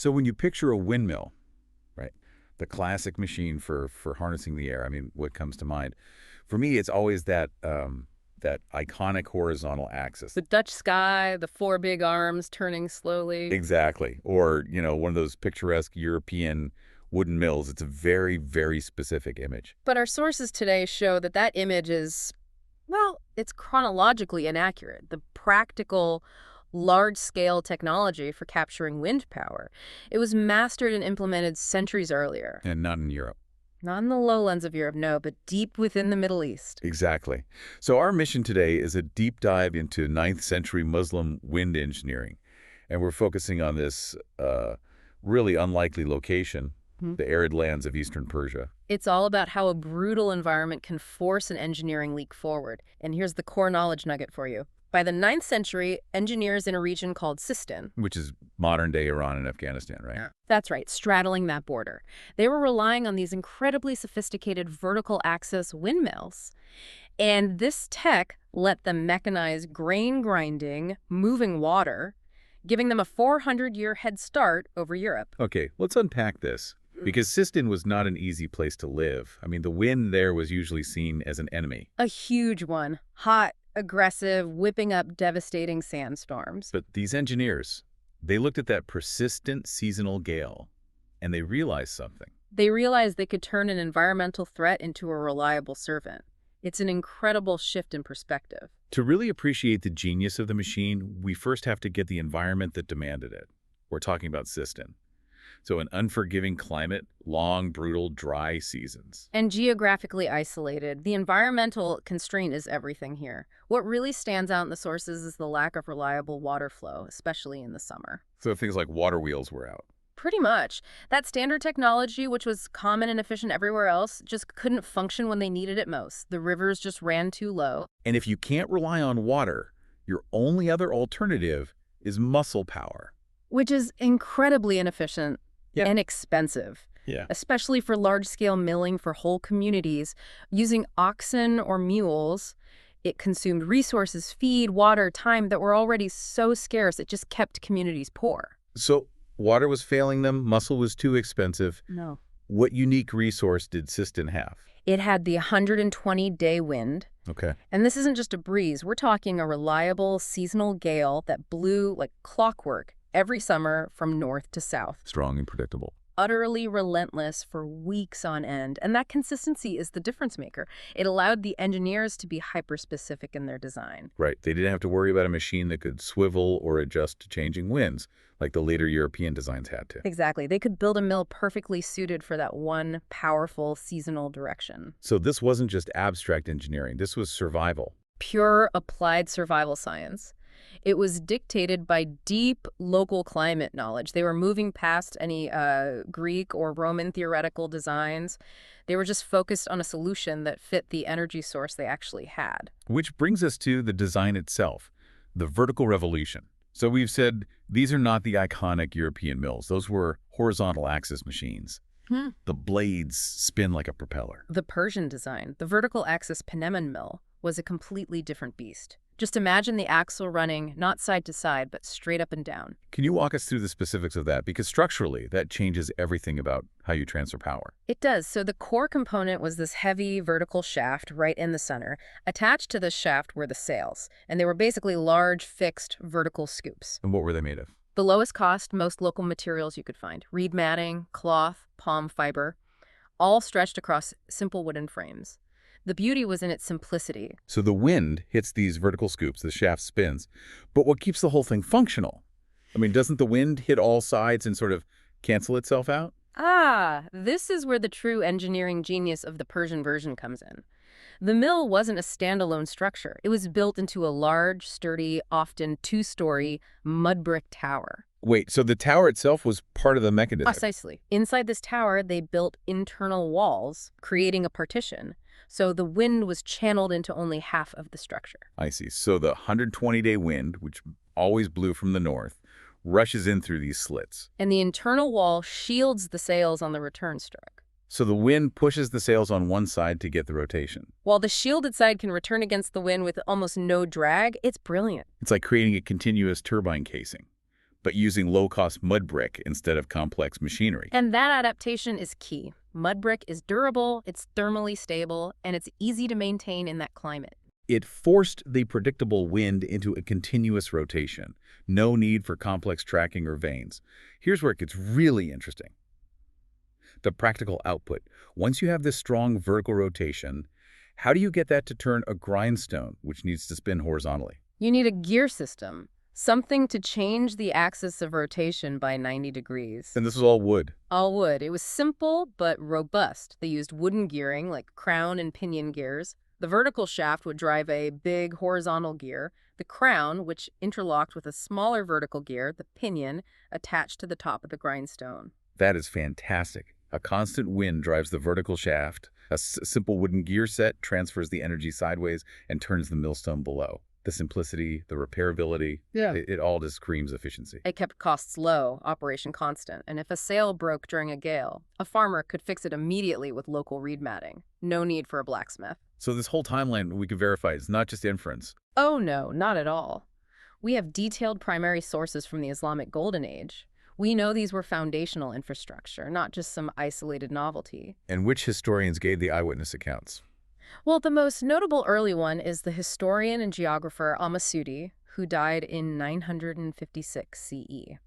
So when you picture a windmill, right, the classic machine for harnessing the air, I mean, what comes to mind? For me, it's always that iconic horizontal axis. The Dutch sky, the four big arms turning slowly. Exactly. Or, one of those picturesque European wooden mills. It's a very, very specific image. But our sources today show that that image is, well, it's chronologically inaccurate. The practical, large-scale technology for capturing wind power, it was mastered and implemented centuries earlier. And not in Europe. Not in the lowlands of Europe, no, but deep within the Middle East. Exactly. So our mission today is a deep dive into 9th century Muslim wind engineering. And we're focusing on this really unlikely location, the arid lands of eastern Persia. It's all about how a brutal environment can force an engineering leap forward. And here's the core knowledge nugget for you. By the 9th century, engineers in a region called Sistan, Which is modern-day Iran and Afghanistan, right? Yeah. That's right, straddling that border, they were relying on these incredibly sophisticated vertical axis windmills. And this tech let them mechanize grain grinding, moving water, giving them a 400-year head start over Europe. Okay, let's unpack this. Because Sistan was not an easy place to live. I mean, the wind there was usually seen as an enemy. A huge one. Hot, aggressive, whipping up devastating sandstorms. But these engineers, they looked at that persistent seasonal gale, and they realized something. They realized they could turn an environmental threat into a reliable servant. It's an incredible shift in perspective. To really appreciate the genius of the machine, we first have to get the environment that demanded it. We're talking about Sistan. So an unforgiving climate, long, brutal, dry seasons. And geographically isolated. The environmental constraint is everything here. What really stands out in the sources is the lack of reliable water flow, especially in the summer. So things like water wheels were out. Pretty much. That standard technology, which was common and efficient everywhere else, just couldn't function when they needed it most. The rivers just ran too low. And if you can't rely on water, your only other alternative is muscle power. Which is incredibly inefficient. Yeah. And expensive, Yeah. especially for large-scale milling for whole communities. Using oxen or mules, it consumed resources, feed, water, time that were already so scarce it just kept communities poor. So water was failing them, muscle was too expensive. No. What unique resource did Sistan have? It had the 120-day wind. Okay. And this isn't just a breeze. We're talking a reliable seasonal gale that blew like clockwork every summer from north to south. Strong and predictable. Utterly relentless for weeks on end. And that consistency is the difference maker. It allowed the engineers to be hyper-specific in their design. Right. They didn't have to worry about a machine that could swivel or adjust to changing winds, like the later European designs had to. Exactly. They could build a mill perfectly suited for that one powerful seasonal direction. So this wasn't just abstract engineering. This was survival. Pure applied survival science. It was dictated by deep local climate knowledge. They were moving past any Greek or Roman theoretical designs. They were just focused on a solution that fit the energy source they actually had. Which brings us to the design itself, the vertical revolution. So we've said these are not the iconic European mills. Those were horizontal axis machines. The blades spin like a propeller. The Persian design, the vertical axis Peneman mill, was a completely different beast. Just imagine the axle running not side to side, but straight up and down. Can you walk us through the specifics of that? Because structurally, that changes everything about how you transfer power. It does. So the core component was this heavy vertical shaft right in the center. Attached to this shaft were the sails, and they were basically large, fixed, vertical scoops. And what were they made of? The lowest cost, most local materials you could find. Reed matting, cloth, palm fiber, all stretched across simple wooden frames. The beauty was in its simplicity. So the wind hits these vertical scoops, the shaft spins, but what keeps the whole thing functional? I mean, doesn't the wind hit all sides and sort of cancel itself out? This is where the true engineering genius of the Persian version comes in. The mill wasn't a standalone structure. It was built into a large, sturdy, often two-story mud brick tower. Wait, so the tower itself was part of the mechanism? Precisely. Inside this tower, they built internal walls, creating a partition. So the wind was channeled into only half of the structure. I see. So the 120-day wind, which always blew from the north, rushes in through these slits. And the internal wall shields the sails on the return stroke. So the wind pushes the sails on one side to get the rotation. While the shielded side can return against the wind with almost no drag, it's brilliant. It's like creating a continuous turbine casing. but using low-cost mud brick instead of complex machinery. And that adaptation is key. Mud brick is durable, it's thermally stable, and it's easy to maintain in that climate. It forced the predictable wind into a continuous rotation. No need for complex tracking or vanes. Here's where it gets really interesting. The practical output. Once you have this strong vertical rotation, how do you get that to turn a grindstone, which needs to spin horizontally? You need a gear system, something to change the axis of rotation by 90 degrees. And this is all wood. All wood. It was simple but robust. They used wooden gearing like crown and pinion gears. The vertical shaft would drive a big horizontal gear. The crown, which interlocked with a smaller vertical gear, the pinion, attached to the top of the grindstone. That is fantastic. A constant wind drives the vertical shaft. A simple wooden gear set transfers the energy sideways and turns the millstone below. The simplicity, the repairability, it all just screams efficiency. It kept costs low, operation constant, and if a sail broke during a gale, a farmer could fix it immediately with local reed matting. No need for a blacksmith. So this whole timeline we can verify is not just inference. Oh no, not at all. We have detailed primary sources from the Islamic Golden Age. We know these were foundational infrastructure, not just some isolated novelty. And which historians gave the eyewitness accounts? Well, the most notable early one is the historian and geographer Al-Masudi, who died in 956 CE.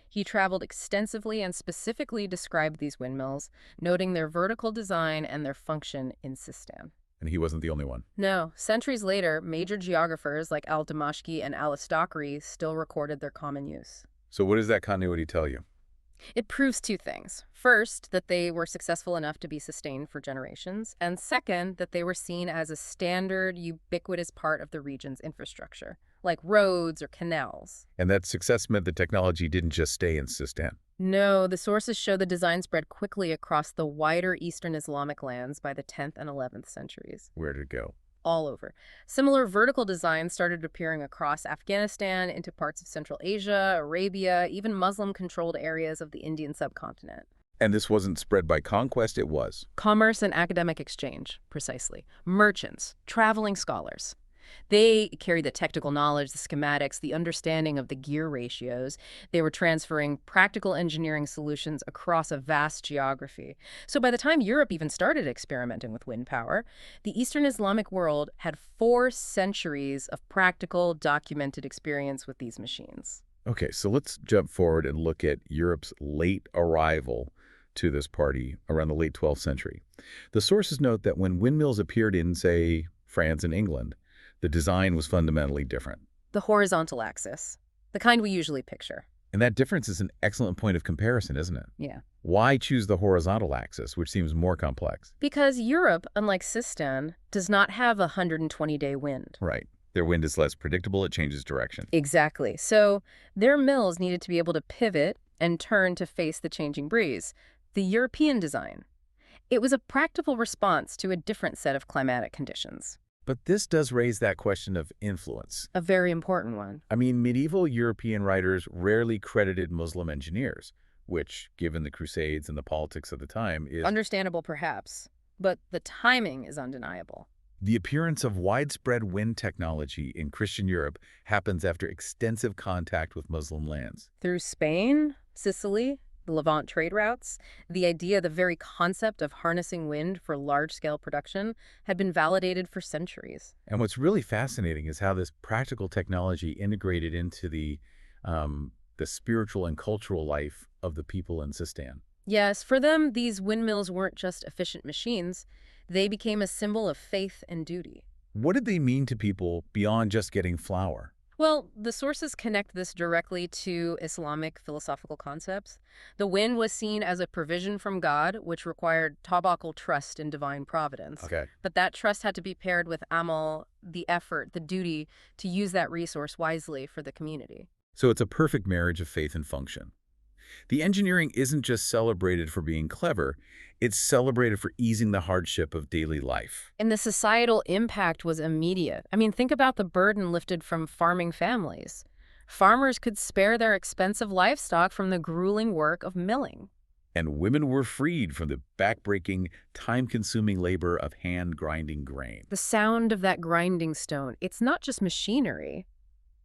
He traveled extensively and specifically described these windmills, noting their vertical design and their function in Sistan. And he wasn't the only one. No, centuries later, major geographers like Al-Damashqi and Al-Istaqri still recorded their common use. So what does that continuity tell you? It proves two things. First, that they were successful enough to be sustained for generations, and second, that they were seen as a standard, ubiquitous part of the region's infrastructure, like roads or canals. And that success meant the technology didn't just stay in Sistan. No, the sources show the design spread quickly across the wider Eastern Islamic lands by the 10th and 11th centuries. Where did it go? All over. Similar vertical designs started appearing across Afghanistan, into parts of Central Asia, Arabia, even Muslim-controlled areas of the Indian subcontinent. And this wasn't spread by conquest, it was. Commerce and academic exchange, precisely. Merchants, traveling scholars. They carried the technical knowledge, the schematics, the understanding of the gear ratios. They were transferring practical engineering solutions across a vast geography. So by the time Europe even started experimenting with wind power, the Eastern Islamic world had 4 centuries of practical, documented experience with these machines. Okay, so let's jump forward and look at Europe's late arrival to this party around the late 12th century. The sources note that when windmills appeared in, say, France and England, the design was fundamentally different. The horizontal axis, the kind we usually picture. And that difference is an excellent point of comparison, isn't it? Yeah. Why choose the horizontal axis, which seems more complex? Because Europe, unlike Sistan, does not have a 120-day wind. Right. Their wind is less predictable, it changes direction. Exactly. So their mills needed to be able to pivot and turn to face the changing breeze. The European design. It was a practical response to a different set of climatic conditions. But this does raise that question of influence. A very important one. I mean, medieval European writers rarely credited Muslim engineers, which, given the Crusades and the politics of the time, is understandable, perhaps, but the timing is undeniable. The appearance of widespread wind technology in Christian Europe happens after extensive contact with Muslim lands. Through Spain, Sicily, the Levant trade routes, the idea, the very concept of harnessing wind for large-scale production had been validated for centuries. And what's really fascinating is how this practical technology integrated into the spiritual and cultural life of the people in Sistan. Yes, for them, these windmills weren't just efficient machines. They became a symbol of faith and duty. What did they mean to people beyond just getting flour? Well, the sources connect this directly to Islamic philosophical concepts. The wind was seen as a provision from God, which required tawakkul, trust in divine providence. Okay. But that trust had to be paired with amal, the effort, the duty to use that resource wisely for the community. So it's a perfect marriage of faith and function. The engineering isn't just celebrated for being clever, it's celebrated for easing the hardship of daily life. And the societal impact was immediate. I mean, think about the burden lifted from farming families. Farmers could spare their expensive livestock from the grueling work of milling. And women were freed from the backbreaking, time-consuming labor of hand-grinding grain. The sound of that grinding stone, it's not just machinery,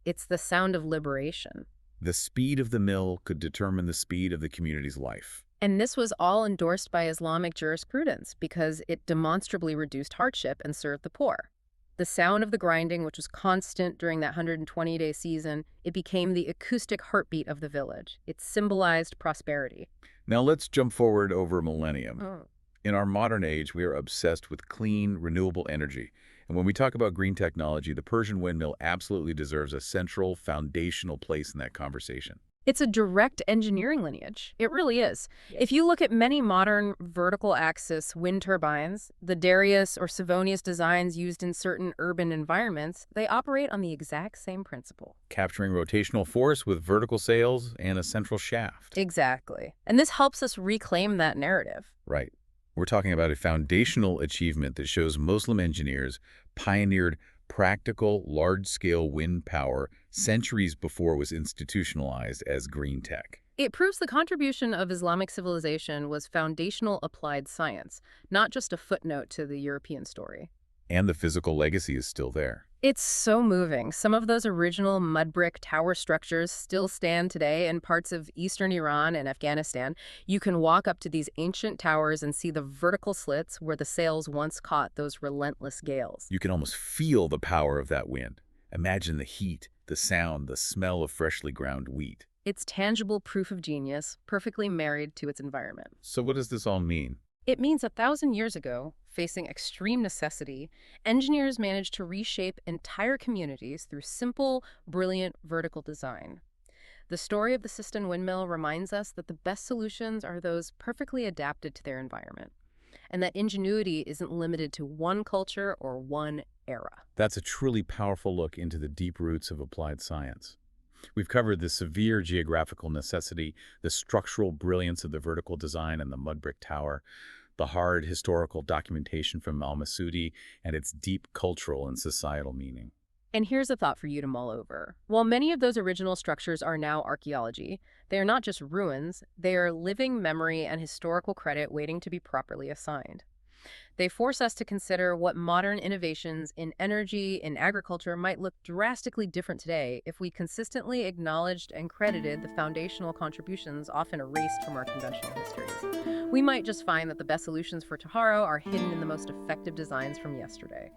it's the sound of liberation. The speed of the mill could determine the speed of the community's life. And this was all endorsed by Islamic jurisprudence because it demonstrably reduced hardship and served the poor. The sound of the grinding, which was constant during that 120-day season, it became the acoustic heartbeat of the village. It symbolized prosperity. Now let's jump forward over a millennium. Oh. In our modern age, we are obsessed with clean, renewable energy. And when we talk about green technology, the Persian windmill absolutely deserves a central, foundational place in that conversation. It's a direct engineering lineage. It really is. If you look at many modern vertical axis wind turbines, the Darius or Savonius designs used in certain urban environments, they operate on the exact same principle. Capturing rotational force with vertical sails and a central shaft. Exactly. And this helps us reclaim that narrative. Right. We're talking about a foundational achievement that shows Muslim engineers pioneered practical, large-scale wind power centuries before it was institutionalized as green tech. It proves the contribution of Islamic civilization was foundational applied science, not just a footnote to the European story. And the physical legacy is still there. It's so moving. Some of those original mud brick tower structures still stand today in parts of eastern Iran and Afghanistan. You can walk up to these ancient towers and see the vertical slits where the sails once caught those relentless gales. You can almost feel the power of that wind. Imagine the heat, the sound, the smell of freshly ground wheat. It's tangible proof of genius, perfectly married to its environment. So what does this all mean? It means 1,000 years ago, facing extreme necessity, engineers managed to reshape entire communities through simple, brilliant vertical design. The story of the Sistine windmill reminds us that the best solutions are those perfectly adapted to their environment, and that ingenuity isn't limited to one culture or one era. That's a truly powerful look into the deep roots of applied science. We've covered the severe geographical necessity, the structural brilliance of the vertical design and the mud brick tower, the hard historical documentation from al-Masudi, and its deep cultural and societal meaning. And here's a thought for you to mull over. While many of those original structures are now archaeology, they are not just ruins, they are living memory and historical credit waiting to be properly assigned. They force us to consider what modern innovations in energy and agriculture might look drastically different today if we consistently acknowledged and credited the foundational contributions often erased from our conventional histories. We might just find that the best solutions for tomorrow are hidden in the most effective designs from yesterday.